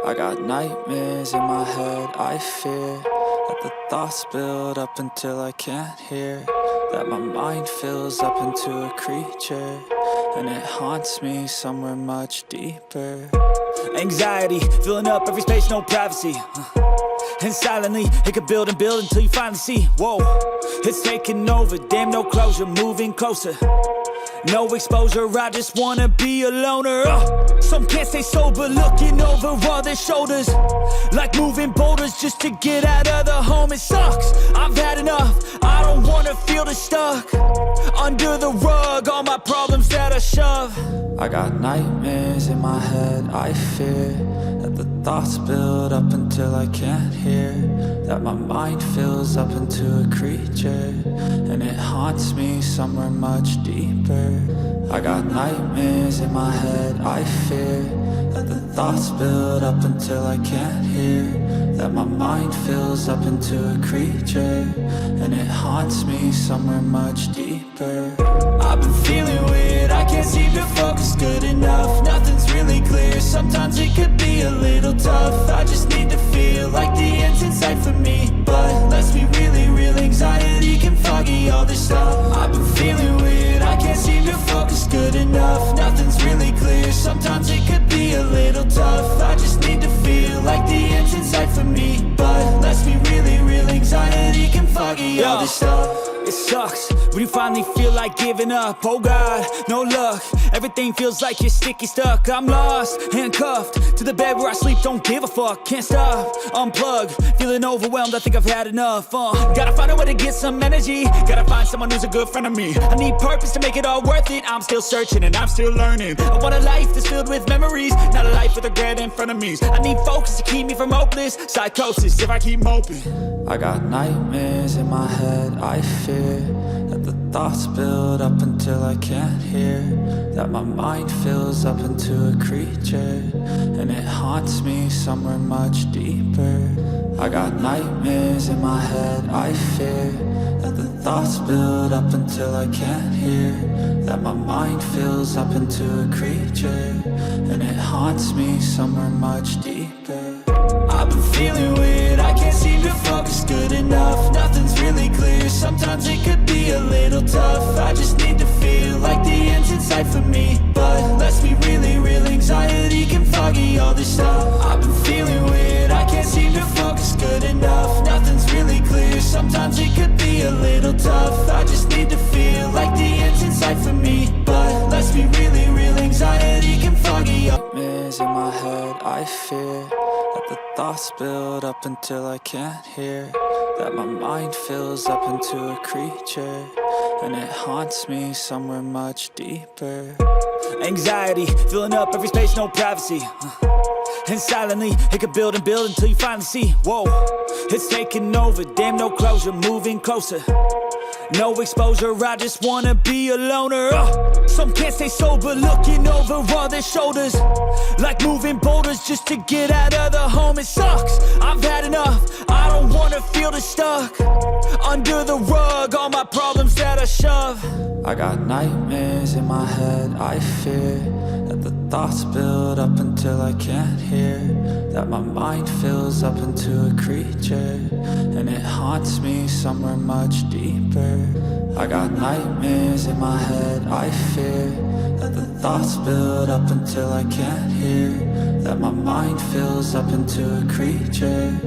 I got nightmares in my head, I fear that the thoughts build up until I can't hear, that my mind fills up into a creature, and it haunts me somewhere much deeper. Anxiety, filling up every space, no privacy. And silently, it could build and build until you finally see, whoa, it's taking over, damn no closure, moving closer. No exposure, I just wanna be a loner. Some can't stay sober, looking over all their shoulders, like moving boulders just to get out of the home. It sucks, I've had enough, I don't wanna feel the stuck under the rug, all my problems that I shove. I got nightmares in my head, I fear that the thoughts build up until I can't hear, that my mind fills up into a creature, and it haunts me somewhere much deeper. I got nightmares in my head, I fear that the thoughts build up until I can't hear, that my mind fills up into a creature, and it haunts me somewhere much deeper. I've been feeling weird, I can't seem to focus good enough. Nothing's really clear, sometimes it could be a little tough. I just need to feel like the end's in sight for me, but let's be really real, anxiety can foggy all this stuff. I've been feeling weird, I can't seem to focus good enough. Nothing's really clear, sometimes it could be a little tough. I just need to feel like the end's in sight for me, but let's be really real, anxiety can foggy all this stuff. It sucks when you finally feel like giving up. Oh God, no luck, everything feels like you're sticky stuck. I'm lost, handcuffed to the bed where I sleep, don't give a fuck. Can't stop, unplug, feeling overwhelmed, I think I've had enough. Gotta find a way to get some energy, gotta find someone who's a good friend of me. I need purpose to make it all worth it, I'm still searching and I'm still learning. I want a life that's filled with memories, not a life with regret in front of me. I need focus to keep me from hopeless psychosis if I keep moping. I got nightmares in my head, I fear that the thoughts build up until I can't hear, that my mind fills up into a creature, and it haunts me somewhere much deeper. I got nightmares in my head, I fear that the thoughts build up until I can't hear, that my mind fills up into a creature, and it haunts me somewhere much deeper. I've been feeling weird, I can't seem to focus good enough. Nothing's really clear, sometimes it could be a little tough. I just need to feel like the end's in sight for me, but let's be really real, anxiety can foggy all this stuff. I've been feeling weird, I can't seem to focus good enough. Nothing's really clear, sometimes it could be a little tough. I just need to feel like the end's in sight for me, but let's be really real, anxiety can foggy all. Nightmares in my head, I fear that the thoughts build up until I can't hear, that my mind fills up into a creature, and it haunts me somewhere much deeper. Anxiety, filling up every space, no privacy. And silently, it could build and build until you finally see, whoa, it's taking over, damn no closure, moving closer. No exposure, I just wanna be a loner. Some can't stay sober, looking over all their shoulders, like moving boulders just to get out of the home. It sucks, I've had enough, I don't wanna feel the stuck under the rug, all my problems that I shove. I got nightmares in my head, I fear that the thoughts build up until I can't hear, that my mind fills up into a creature, and it haunts me somewhere much deeper. I got nightmares in my head, I fear that the thoughts build up until I can't hear, that my mind fills up into a creature,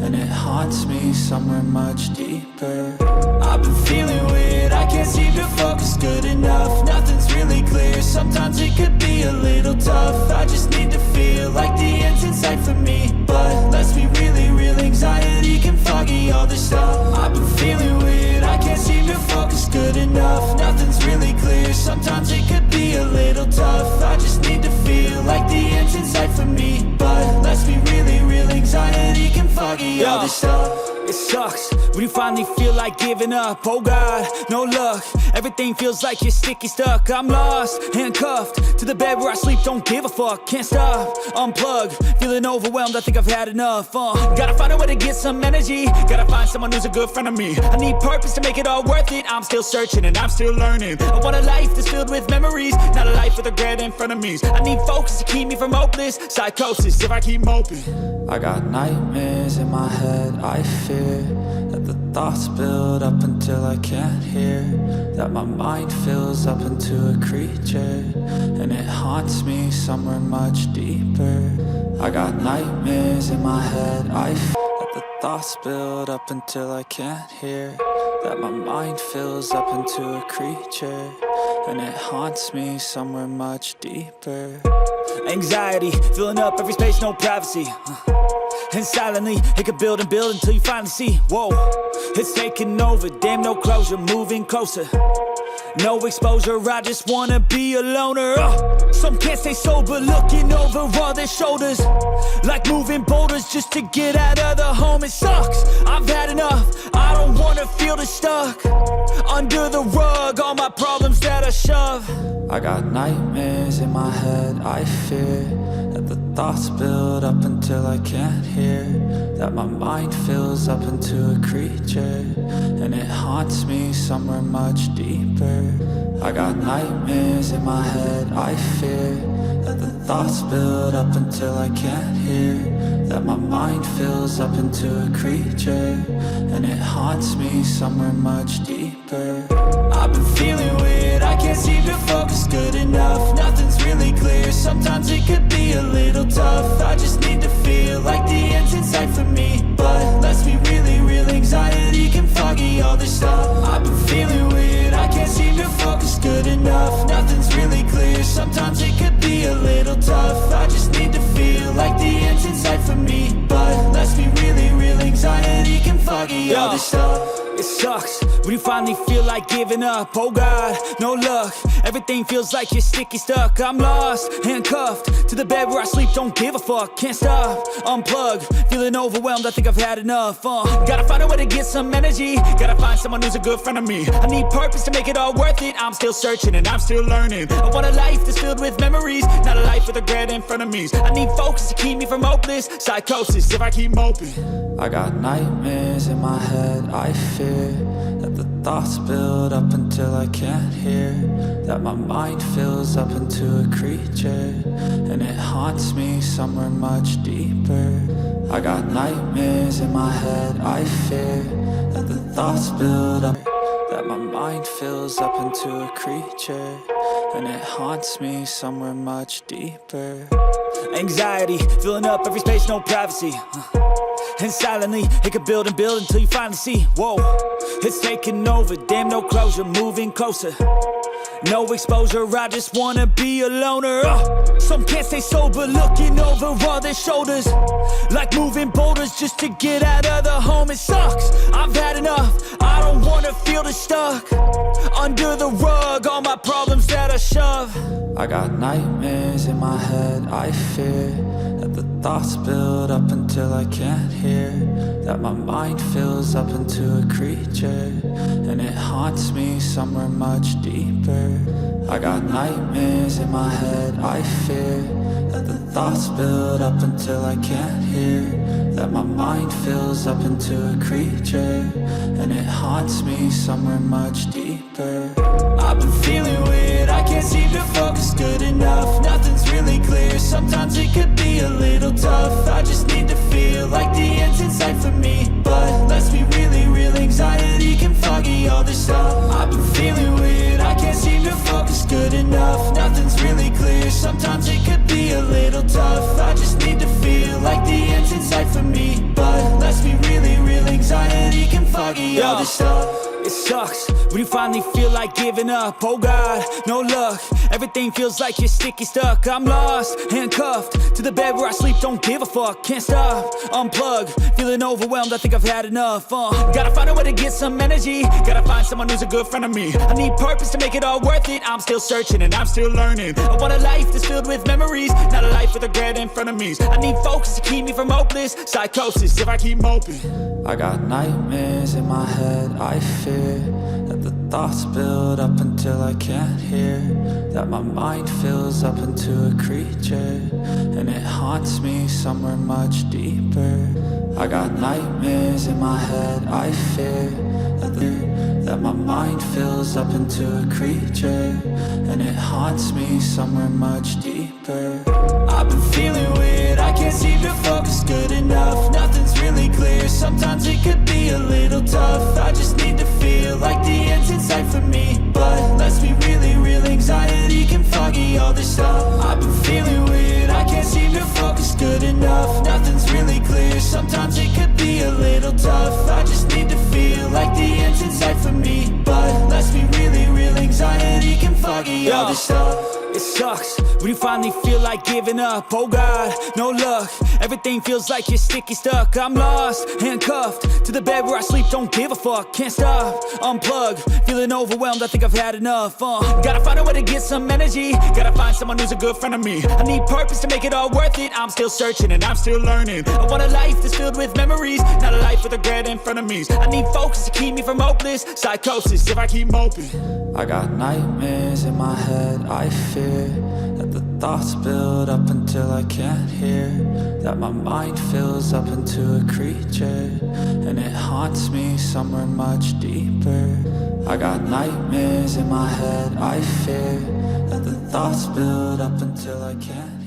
and it haunts me somewhere much deeper. I've been feeling weird, I can't seem to focus good enough. Nothing's really clear, sometimes it could be a little tough. I just need to feel like the end's in sight for me, but let's be really real, anxiety can foggy all this stuff. I've been feeling weird, I can't seem to focus good enough. Nothing's really clear, sometimes it could be a little tough. I just need to feel like the end's in sight for me, but let's be really real, anxiety can foggy all this stuff. It sucks when you finally feel like giving up. Oh God, no luck. Everything feels like you're sticky stuck. I'm lost, handcuffed to the bed where I sleep. Don't give a fuck, can't stop. Unplug, feeling overwhelmed. I think I've had enough. Gotta find a way to get some energy. Gotta find someone who's a good friend of me. I need purpose to make it all worth it. I'm still searching and I'm still learning. I want a life that's filled with memories, not a life with regret and frenemies. I need focus to keep me from hopeless psychosis if I keep moping. I got nightmares in my head, I fear that the thoughts build up until I can't hear, that my mind fills up into a creature, and it haunts me somewhere much deeper. I got nightmares in my head, I fear that the thoughts build up until I can't hear, that my mind fills up into a creature, and it haunts me somewhere much deeper. Anxiety, filling up every space, no privacy. And silently, it could build and build until you finally see, whoa, it's taking over, damn no closure, moving closer. No exposure, I just wanna be a loner. Some can't stay sober, looking over all their shoulders, like moving boulders just to get out of the home. It sucks, I've had enough, I don't wanna feel the stuck under the rug, all my problems that I shove. I got nightmares in my head, I fear that the thoughts build up until I can't hear, that my mind fills up into a creature, and it haunts me somewhere much deeper. I got nightmares in my head, I fear that the thoughts build up until I can't hear, that my mind fills up into a creature, and it haunts me somewhere much deeper. I've been feeling weird, I can't seem to focus good enough. Nothing's really clear, sometimes it could be a little tough. I just need to feel like the end's in sight for me, but let's be really real, anxiety can foggy all this stuff. I've been feeling weird, I can't seem to focus good enough. Nothing's really clear, sometimes it could be a little tough. I just need to feel like the end's in sight for me, but let's be really real, anxiety can foggy all this stuff. It sucks when you finally feel like giving up. Oh God, no luck. Everything feels like you're sticky stuck. I'm lost, handcuffed to the bed where I sleep. Don't give a fuck, can't stop. Unplug, feeling overwhelmed. I think I've had enough. Gotta find a way to get some energy. Gotta find someone who's a good friend of me. I need purpose to make it all worth it. I'm still searching and I'm still learning. I want a life that's filled with memories, not a life with regret and frenemies. I need focus to keep me from hopeless psychosis if I keep moping. I got nightmares in my head, I fear that the thoughts build up until I can't hear, that my mind fills up into a creature, and it haunts me somewhere much deeper. I got nightmares in my head, I fear that the thoughts build up, that my mind fills up into a creature, and it haunts me somewhere much deeper. Anxiety, filling up every space, no privacy. And silently, it could build and build until you finally see, whoa, it's taking over, damn no closure, moving closer. No exposure, I just wanna be a loner. Some can't stay sober, looking over all their shoulders, like moving boulders just to get out of the home. It sucks, I've had enough, I don't wanna feel the stuck under the rug, all my problems that I shove. I got nightmares in my head, I fear that the thoughts build up until I can't hear, that my mind fills up into a creature, and it haunts me somewhere much deeper. I got nightmares in my head, I fear that the thoughts build up until I can't hear, that my mind fills up into a creature, and it haunts me somewhere much deeper. I've been feeling weird, I can't seem to focus good enough. Nothing's really clear, sometimes it could be a little tough. I just need to feel like the end's in sight for me, but let's be really real, anxiety can foggy all this stuff. I've been feeling weird, I can't seem to focus good enough. Nothing's really clear, sometimes it could be a little tough. I just need to feel like the end's in sight for me, but let's be really real, anxiety can foggy all this stuff. It sucks when you finally feel like giving up. Oh God, no luck. Everything feels like you're sticky stuck. I'm lost, handcuffed to the bed where I sleep. Don't give a fuck, can't stop. Unplug, feeling overwhelmed. I think I've had enough. Gotta find a way to get some energy. Gotta find someone who's a good friend of me. I need purpose to make it all worth it. I'm still searching and I'm still learning. I want a life that's filled with memories, not a life with regret and frenemies. I need focus to keep me from hopeless psychosis if I keep moping. I got nightmares in my head, I fear that the thoughts build up until I can't hear, that my mind fills up into a creature, and it haunts me somewhere much deeper. I got nightmares in my head, I fear that my mind fills up into a creature, and it haunts me somewhere much deeper. I've been feeling weird, I can't seem to focus good enough. Nothing's really clear, sometimes it could be a little tough. I just need to feel like the end's in sight for me, but let's be really real, anxiety can foggy all this stuff. I've been feeling weird, I can't seem to focus good enough. Nothing's really clear, sometimes it could be a little tough. I just need to feel like the end's in sight for me, but let's be really real, anxiety can foggy all this stuff. It sucks when you finally feel like giving up. Oh God, no luck. Everything feels like you're sticky stuck. I'm lost, handcuffed to the bed where I sleep. Don't give a fuck, can't stop. Unplug, feeling overwhelmed. I think I've had enough. Gotta find a way to get some energy. Gotta find someone who's a good friend of me. I need purpose to make it all worth it. I'm still searching and I'm still learning. I want a life that's filled with memories, not a life with regret and frenemies. I need focus to keep me from hopeless psychosis if I keep moping. I got nightmares in my head, I fear that the thoughts build up until I can't hear, that my mind fills up into a creature, and it haunts me somewhere much deeper. I got nightmares in my head, I fear that the thoughts build up until I can't